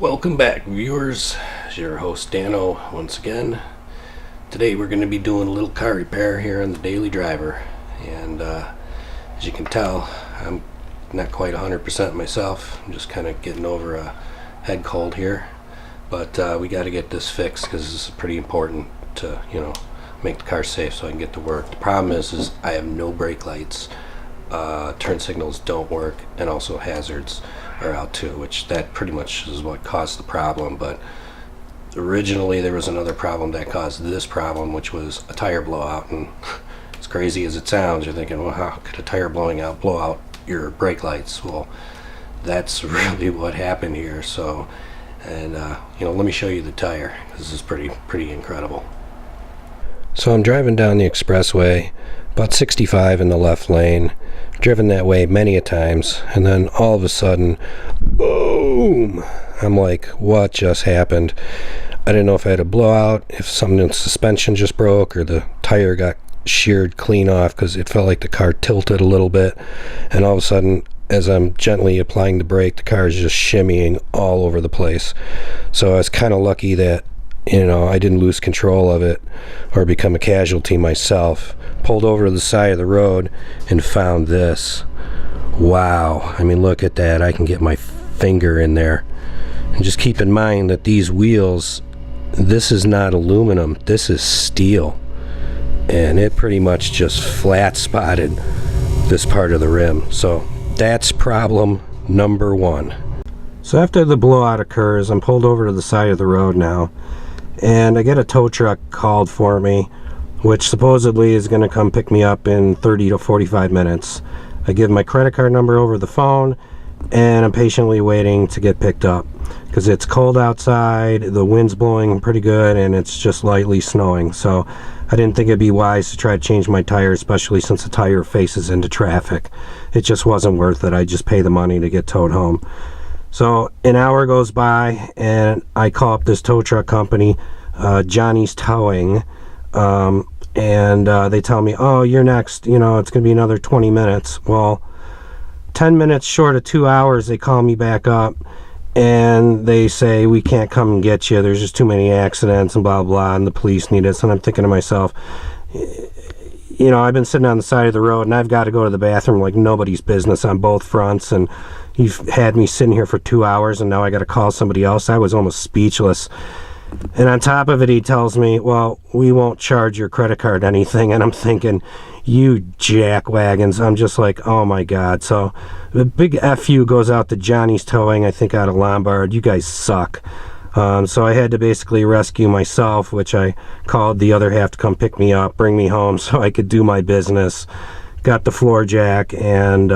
Welcome back, viewers. It's your host Dano once again. Today we're going to be doing a little car repair here on the Daily Driver, and as you can tell, I'm not quite 100% myself. I'm just kind of getting over a head cold here, but we got to get this fixed because this is pretty important to, make the car safe so I can get to work. The problem is I have no brake lights, turn signals don't work, and also hazards are out too, which that pretty much is what caused the problem. But originally there was another problem that caused this problem, which was a tire blowout. And as crazy as it sounds, you're thinking, well, how could a tire blowing out blow out your brake lights? Well, that's really what happened here. So, and let me show you the tire. This is pretty incredible. So I'm driving down the expressway, about 65 in the left lane, driven that way many a times, and then all of a sudden, boom! I'm like, what just happened? I didn't know if I had a blowout, if something in the suspension just broke, or the tire got sheared clean off, because it felt like the car tilted a little bit, and all of a sudden, as I'm gently applying the brake, the car is just shimmying all over the place. So I was kind of lucky that I didn't lose control of it or become a casualty myself. Pulled over to the side of the road and found this. Wow, I mean, look at that. I can get my finger in there. And just keep in mind that these wheels, this is not aluminum, this is steel. And it pretty much just flat spotted this part of the rim. So that's problem number one. So after the blowout occurs, I'm pulled over to the side of the road now, and I get a tow truck called for me, which supposedly is going to come pick me up in 30 to 45 minutes. I give my credit card number over the phone, and I'm patiently waiting to get picked up because it's cold outside, the wind's blowing pretty good, and it's just lightly snowing. So I didn't think it'd be wise to try to change my tire, especially since the tire faces into traffic. It just wasn't worth it. I just pay the money to get towed home. So an hour goes by, and I call up this tow truck company, Johnny's Towing, and they tell me, oh, you're next, it's going to be another 20 minutes. Well, 10 minutes short of 2 hours, they call me back up, and they say, we can't come and get you. There's just too many accidents and blah, blah, and the police need us. And I'm thinking to myself, I've been sitting on the side of the road, and I've got to go to the bathroom like nobody's business on both fronts, and you've had me sitting here for 2 hours, and now I got to call somebody else. I was almost speechless. And on top of it, he tells me, well, we won't charge your credit card anything. And I'm thinking, you jackwagons. I'm just like, oh my God. So the big FU goes out to Johnny's Towing, I think out of Lombard. You guys suck. So I had to basically rescue myself, which I called the other half to come pick me up, bring me home so I could do my business. Got the floor jack and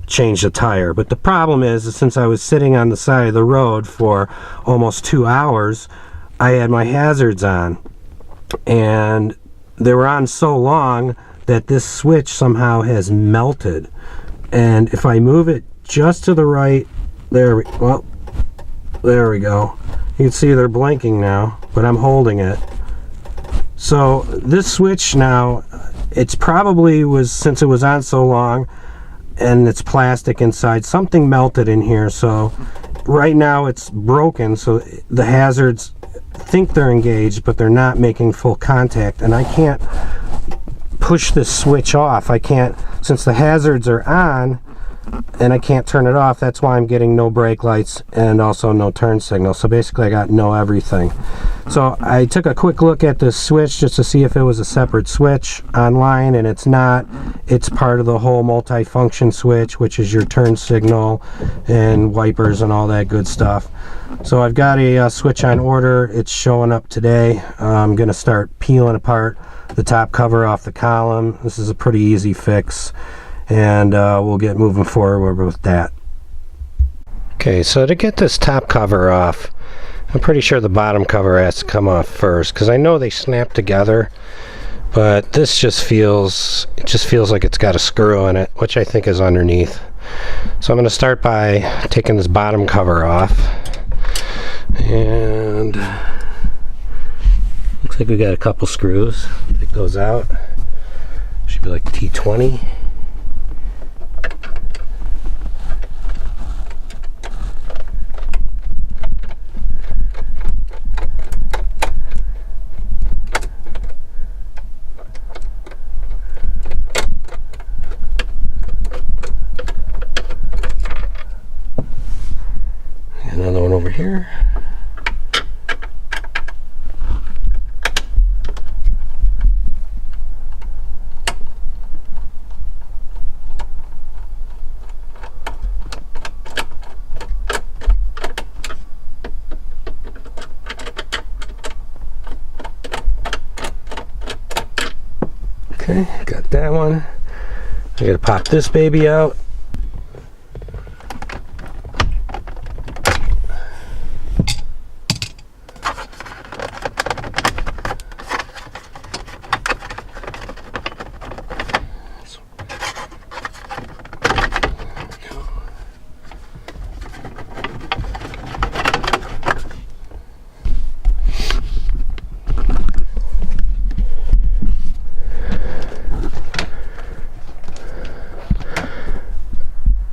change the tire. But the problem is since I was sitting on the side of the road for almost 2 hours, I had my hazards on, and they were on so long that this switch somehow has melted. And if I move it just to the right, there we go. You can see they're blinking now, but I'm holding it. So this switch now, it's probably since it was on so long, and it's plastic inside, something melted in here. So right now it's broken, so the hazards think they're engaged, but they're not making full contact, and I can't push this switch off. I can't, since the hazards are on and I can't turn it off. That's why I'm getting no brake lights and also no turn signal. So basically I got no everything. So I took a quick look at this switch just to see if it was a separate switch online, and it's not. It's part of the whole multi-function switch, which is your turn signal and wipers and all that good stuff. So I've got a switch on order. It's showing up today. I'm going to start peeling apart the top cover off the column. This is a pretty easy fix, and we'll get moving forward with that. Okay, so to get this top cover off, I'm pretty sure the bottom cover has to come off first, because I know they snap together, but this just feels like it's got a screw in it, which I think is underneath. So I'm going to start by taking this bottom cover off, and looks like we got a couple screws that goes out. Should be like T20. another one over here. Okay, got that one. I gotta pop this baby out.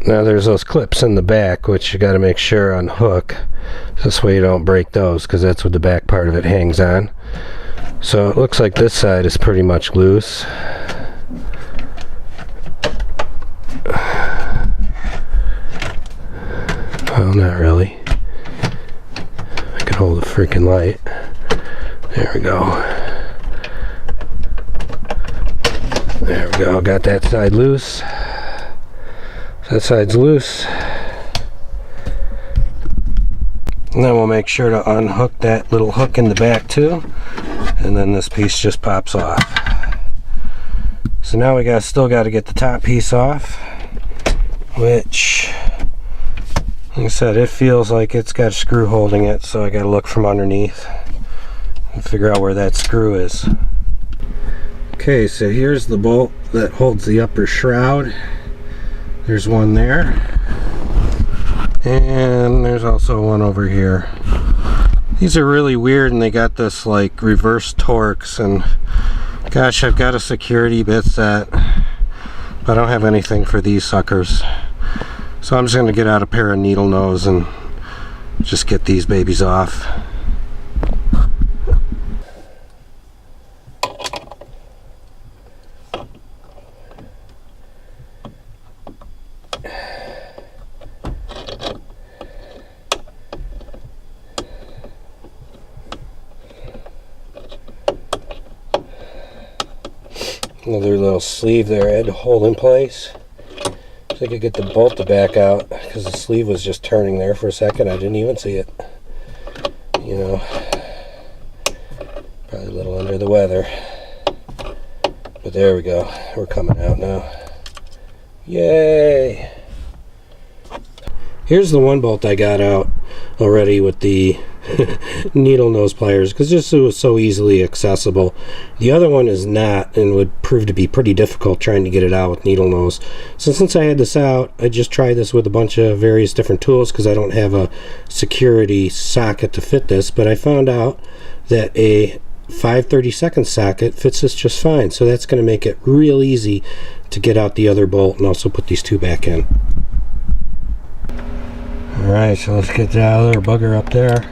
Now there's those clips in the back which you got to make sure unhook, this way you don't break those, because that's what the back part of it hangs on. So it looks like this side is pretty much loose. Well, not really. I can hold the freaking light. There we go. There we go, got that side loose. That side's loose. And then we'll make sure to unhook that little hook in the back too. And then this piece just pops off. So now we still got to get the top piece off, which, like I said, it feels like it's got a screw holding it, so I got to look from underneath and figure out where that screw is. Okay, so here's the bolt that holds the upper shroud. There's one there, and there's also one over here. These are really weird, and they got this like reverse torques, and gosh, I've got a security bit set, but I don't have anything for these suckers. So I'm just going to get out a pair of needle nose and just get these babies off. Another little sleeve there I had to hold in place so I could get the bolt to back out, because the sleeve was just turning there for a second. I didn't even see it. You know, probably a little under the weather. But there we go. We're coming out now. Yay! Here's the one bolt I got out already with the needle nose pliers, because this was so easily accessible. The other one is not, and would prove to be pretty difficult trying to get it out with needle nose. So since I had this out, I just tried this with a bunch of various different tools, because I don't have a security socket to fit this, but I found out that a 5/32 socket fits this just fine. So that's going to make it real easy to get out the other bolt and also put these two back in. Alright, so let's get that other bugger up there.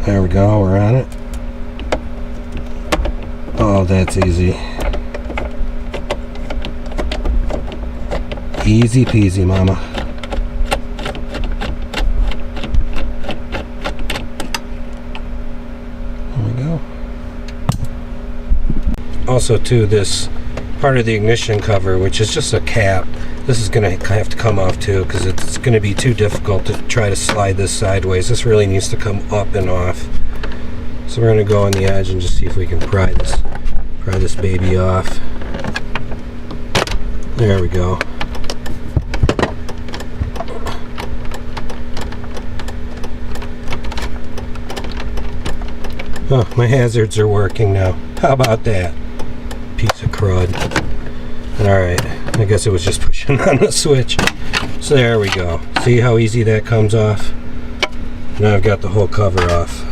There we go, we're on it. Oh, that's easy. Easy peasy, mama. There we go. Also, too, this part of the ignition cover, which is just a cap, this is going to have to come off too, because it's going to be too difficult to try to slide this sideways. This really needs to come up and off. So we're going to go on the edge and just see if we can pry this baby off. There we go. Oh, my hazards are working now. How about that? Piece of crud. Alright, I guess it was just pushing on the switch. So there we go. See how easy that comes off? Now I've got the whole cover off.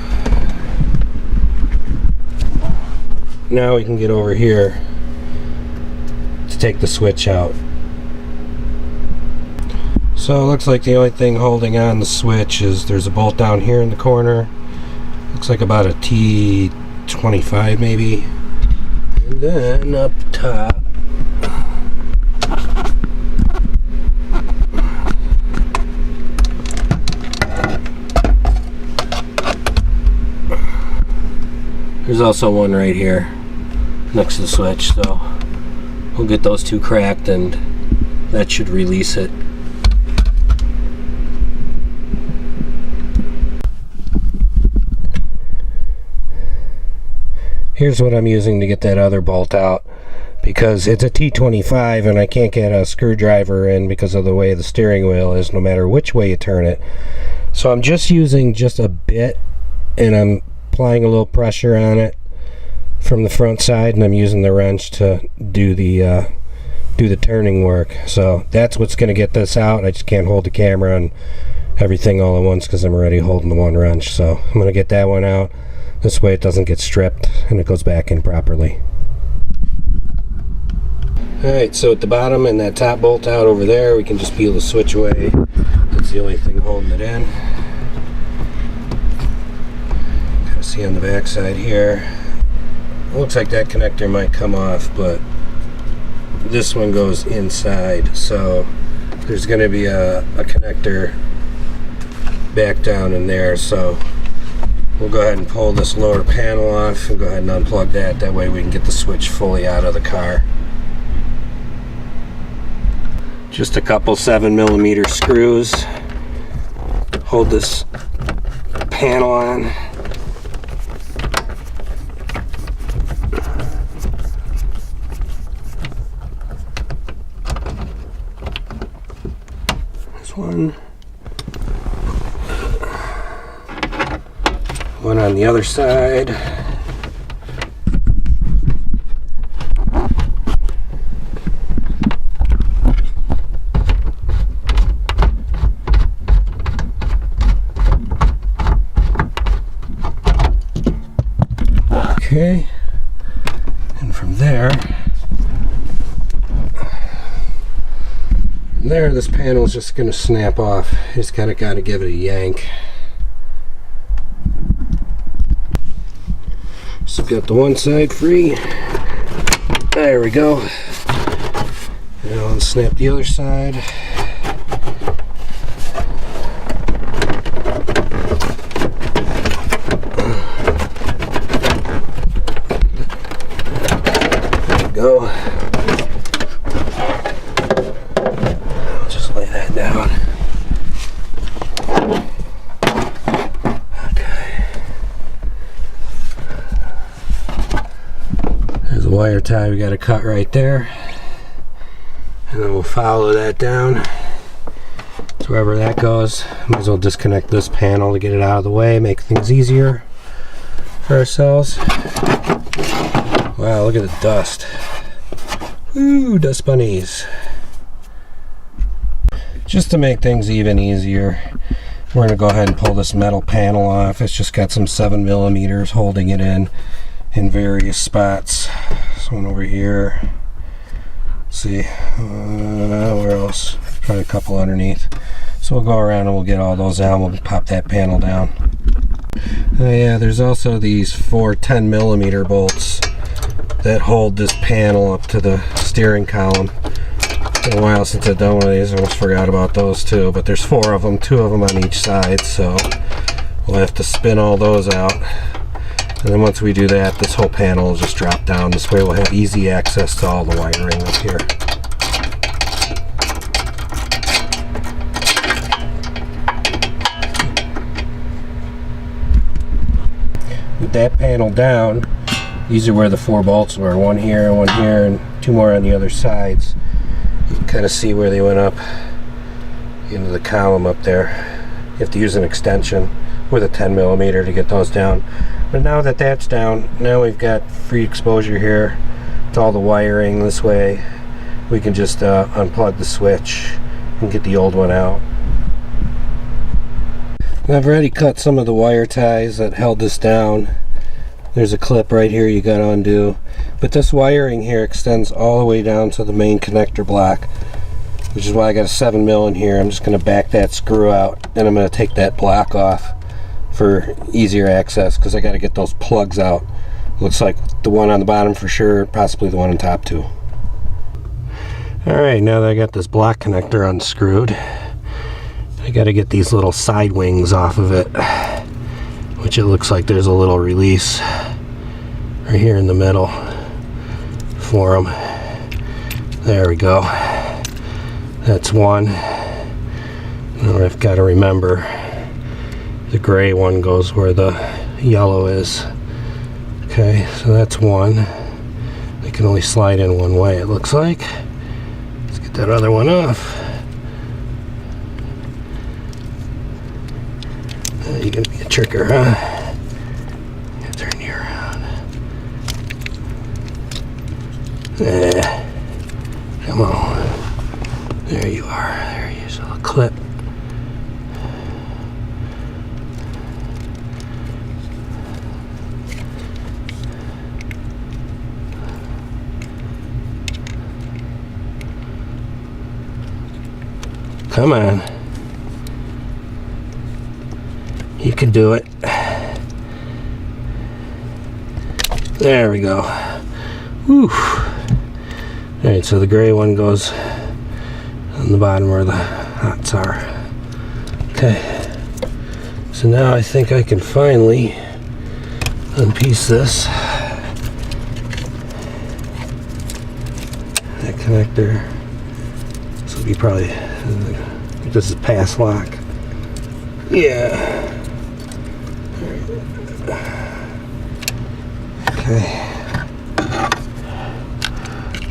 Now we can get over here to take the switch out. So it looks like the only thing holding on the switch is there's a bolt down here in the corner. Looks like about a T25 maybe. And then up top, there's also one right here next to the switch, so we'll get those two cracked and that should release it. Here's what I'm using to get that other bolt out, because it's a T25 and I can't get a screwdriver in because of the way the steering wheel is, no matter which way you turn it. So I'm just using just a bit, and I'm applying a little pressure on it from the front side, and I'm using the wrench to do the turning work. So that's what's going to get this out. I just can't hold the camera and everything all at once because I'm already holding the one wrench. So I'm going to get that one out. This way it doesn't get stripped and it goes back in properly. Alright, so at the bottom and that top bolt out over there, we can just peel the switch away. That's the only thing holding it in. Kind of see on the back side here. It looks like that connector might come off, but this one goes inside, so there's going to be a connector back down in there. So we'll go ahead and pull this lower panel off and go ahead and unplug that. That way we can get the switch fully out of the car. Just a couple 7mm screws. Hold this panel on. This one. One on the other side. Okay, and from there, this panel is just going to snap off. Just kind of got to give it a yank. So got the one side free. There we go. Now I'll snap the other side. There we go. I'll just lay that down. Wire tie we got to cut right there, and then we'll follow that down to wherever that goes. Might as well disconnect this panel to get it out of the way, make things easier for ourselves. Wow, look at the dust. Ooh, dust bunnies. Just to make things even easier, we're going to go ahead and pull this metal panel off. It's just got some 7mm holding it in various spots. This one over here. Let's see, where else? Probably a couple underneath. So we'll go around and we'll get all those out. We'll pop that panel down. Oh yeah, there's also these 4 10mm bolts that hold this panel up to the steering column. It's been a while since I've done one of these. I almost forgot about those too. But there's 4 of them, 2 of them on each side. So we'll have to spin all those out. And then once we do that, this whole panel will just drop down. This way we'll have easy access to all the wiring up here. With that panel down, these are where the 4 bolts were. One here, and 2 more on the other sides. You can kind of see where they went up into the column up there. You have to use an extension with a 10mm to get those down. But now that that's down, now we've got free exposure here to all the wiring. This way we can just unplug the switch and get the old one out. And I've already cut some of the wire ties that held this down. There's a clip right here you got to undo. But this wiring here extends all the way down to the main connector block, which is why I got a 7mm in here. I'm just going to back that screw out, and I'm going to take that block off for easier access, because I got to get those plugs out Looks like the one on the bottom for sure, possibly the one on top too. Alright, now that I got this block connector unscrewed, I got to get these little side wings off of it, which it looks like there's a little release right here in the middle for them. There we go. That's one. Now I've got to remember the gray one goes where the yellow is. Okay, so that's one. They can only slide in one way, it looks like. Let's get that other one off. You're gonna be a tricker, huh? Turn you around. Come on. There you are. There you use a little clip. Come on. You can do it. There we go. Whew. Alright, so the gray one goes on the bottom where the hots are. Okay. So now I think I can finally unpiece this. That connector. This will be probably, this is pass lock. Yeah. Okay.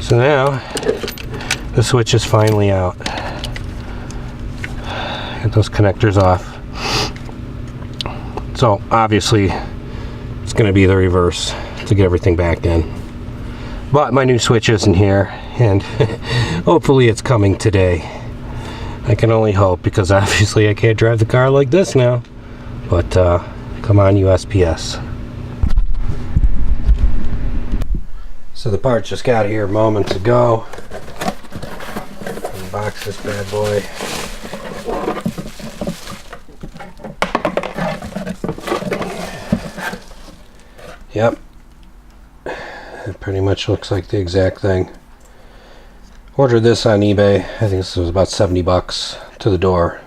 So now the switch is finally out. Get those connectors off. So obviously it's going to be the reverse to get everything back in. But my new switch isn't here, and hopefully it's coming today. I can only hope, because obviously I can't drive the car like this now. But come on, USPS. So the part just got here moments ago. Unbox this bad boy. Yep. It pretty much looks like the exact thing. Ordered this on eBay. I think this was about 70 bucks to the door.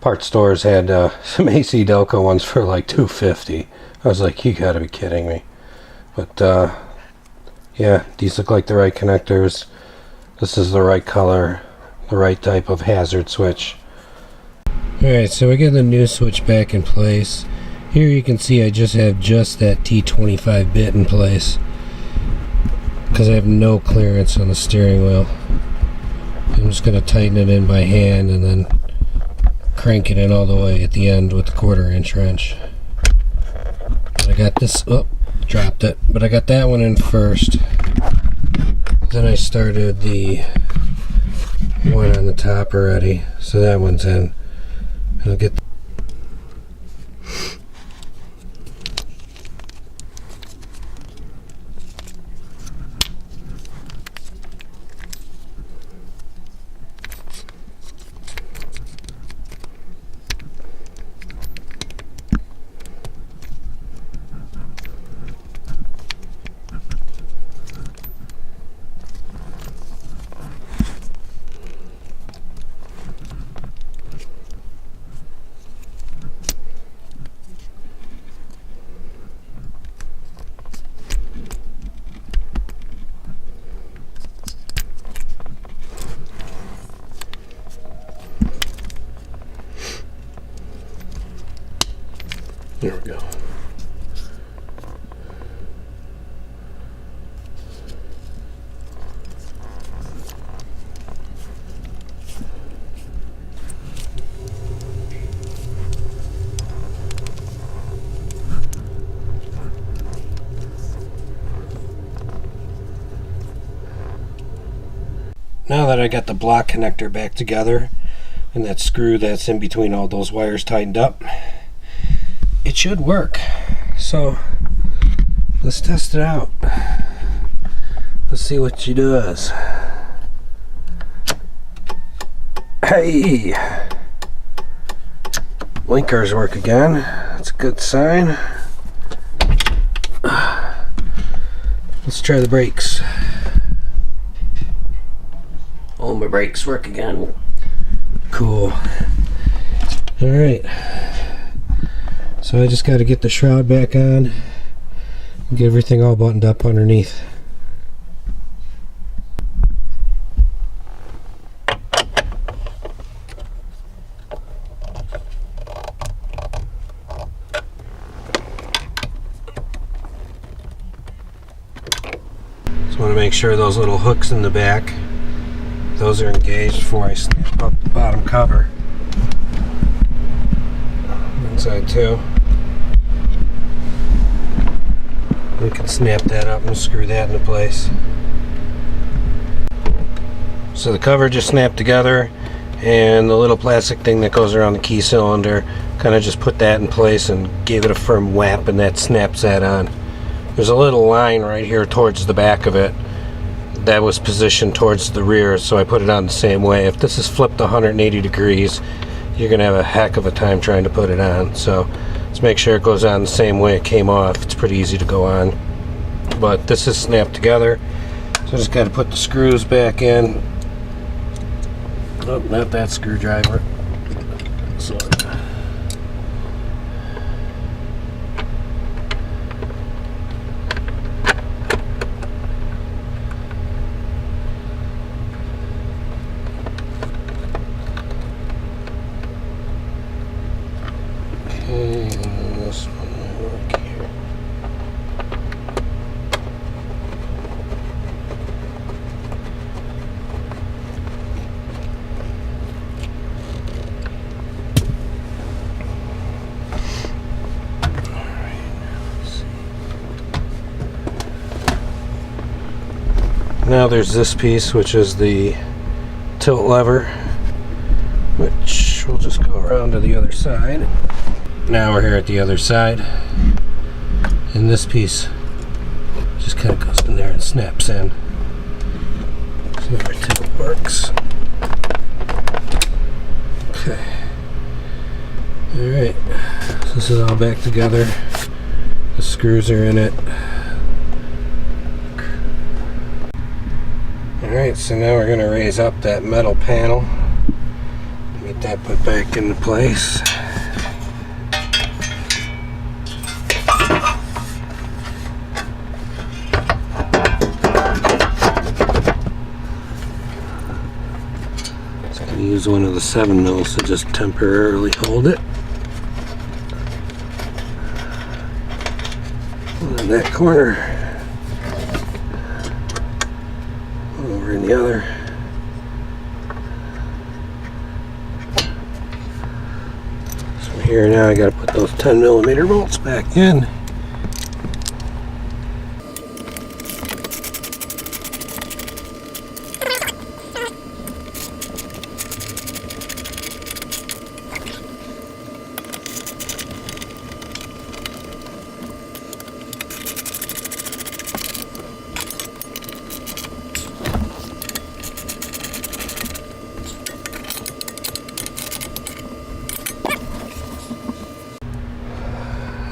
Parts stores had some AC Delco ones for like $2.50. I was like, you gotta be kidding me. But yeah, these look like the right connectors. This is the right color, the right type of hazard switch. Alright, so we got the new switch back in place. Here you can see I just have that T25 bit in place, because I have no clearance on the steering wheel. I'm just going to tighten it in by hand and then crank it in all the way at the end with the 1/4 inch wrench. But I got this, oh, dropped it, but I got that one in first. Then I started the one on the top already, so that one's in. And I'll get there we go. Now that I got the block connector back together and that screw that's in between all those wires tightened up, it should work. So let's test it out. Let's see what she does. Hey, blinkers work again. That's a good sign. Let's try the brakes. Oh, my brakes work again. Cool. Alright. So I just got to get the shroud back on and get everything all buttoned up underneath. Just want to make sure those little hooks in the back, those are engaged before I snap up the bottom cover. Inside too. We can snap that up and screw that into place. So the cover just snapped together, and the little plastic thing that goes around the key cylinder, kind of just put that in place and gave it a firm whap, and that snaps that on. There's a little line right here towards the back of it that was positioned towards the rear, so I put it on the same way. If this is flipped 180 degrees, you're gonna have a heck of a time trying to put it on. So let's make sure it goes on the same way it came off. It's pretty easy to go on, but this is snapped together, so I just got to put the screws back in. Oh, not that screwdriver. So this one will work here. Alright, let's see. Now there's this piece, which is the tilt lever, which we'll just go around to the other side. Now we're here at the other side, and this piece just kind of goes in there and snaps in. See if our tilt works. Okay. Alright, so this is all back together. The screws are in it. Alright, so now we're going to raise up that metal panel. Get that put back into place. Use one of the 7 mils to just temporarily hold it. And in that corner, over in the other. So here now I got to put those 10mm bolts back in.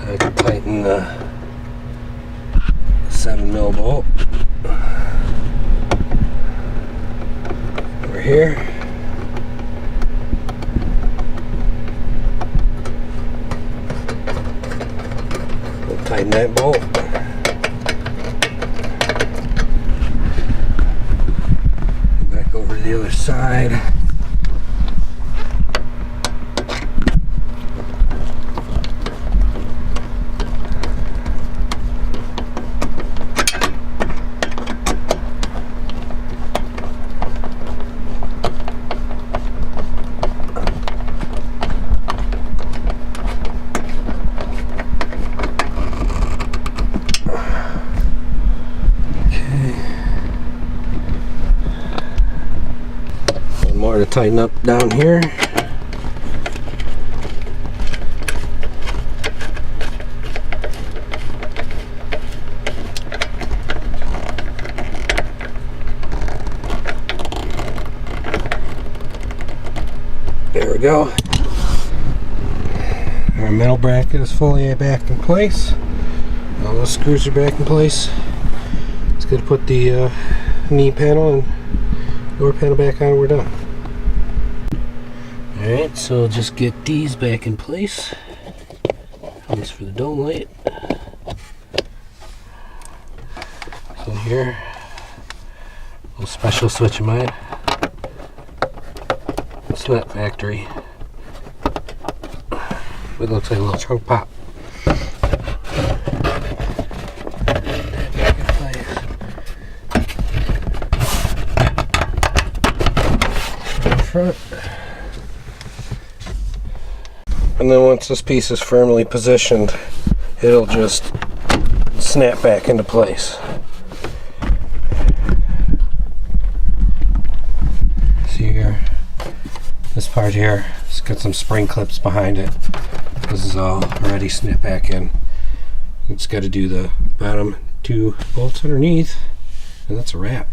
I can tighten the 7mm bolt over here. We'll tighten that bolt. Back over to the other side. More to tighten up down here. There we go. Our metal bracket is fully back in place. All those screws are back in place. Then put the knee panel and door panel back on and we're done. Alright, so just get these back in place. This for the dome light. So here, a little special switch of mine. It's not factory. It looks like a little trunk pop. Front. And then once this piece is firmly positioned, it'll just snap back into place. See here, this part here, it's got some spring clips behind it. This is all already snapped back in. It's got to do the bottom 2 bolts underneath, and that's a wrap.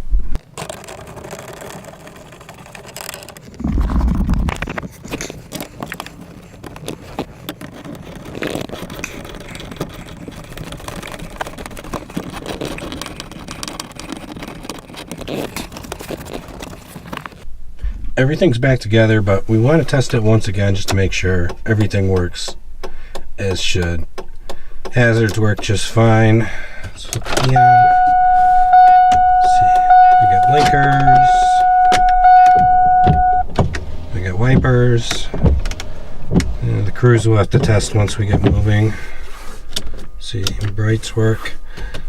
Everything's back together, but we want to test it once again just to make sure everything works as should. Hazards work just fine. So, yeah. See, we got blinkers. We got wipers. And the cruise we'll have to test once we get moving. See, brights work.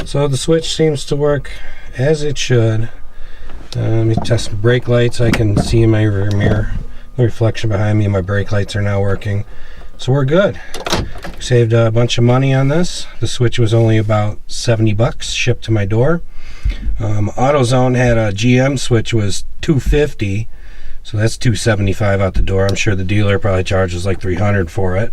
So the switch seems to work as it should. Let me test some brake lights. I can see in my rear mirror the reflection behind me, and my brake lights are now working. So we're good. We saved a bunch of money on this. The switch was only about 70 bucks shipped to my door. AutoZone had a GM switch, was $250, so that's $275 out the door. I'm sure the dealer probably charges like $300 for it.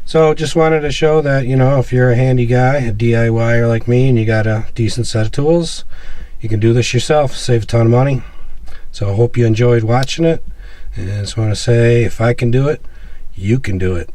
So just wanted to show that, you know, if you're a handy guy, a DIYer like me, and you got a decent set of tools, you can do this yourself, save a ton of money. So I hope you enjoyed watching it. And I just want to say, if I can do it, you can do it.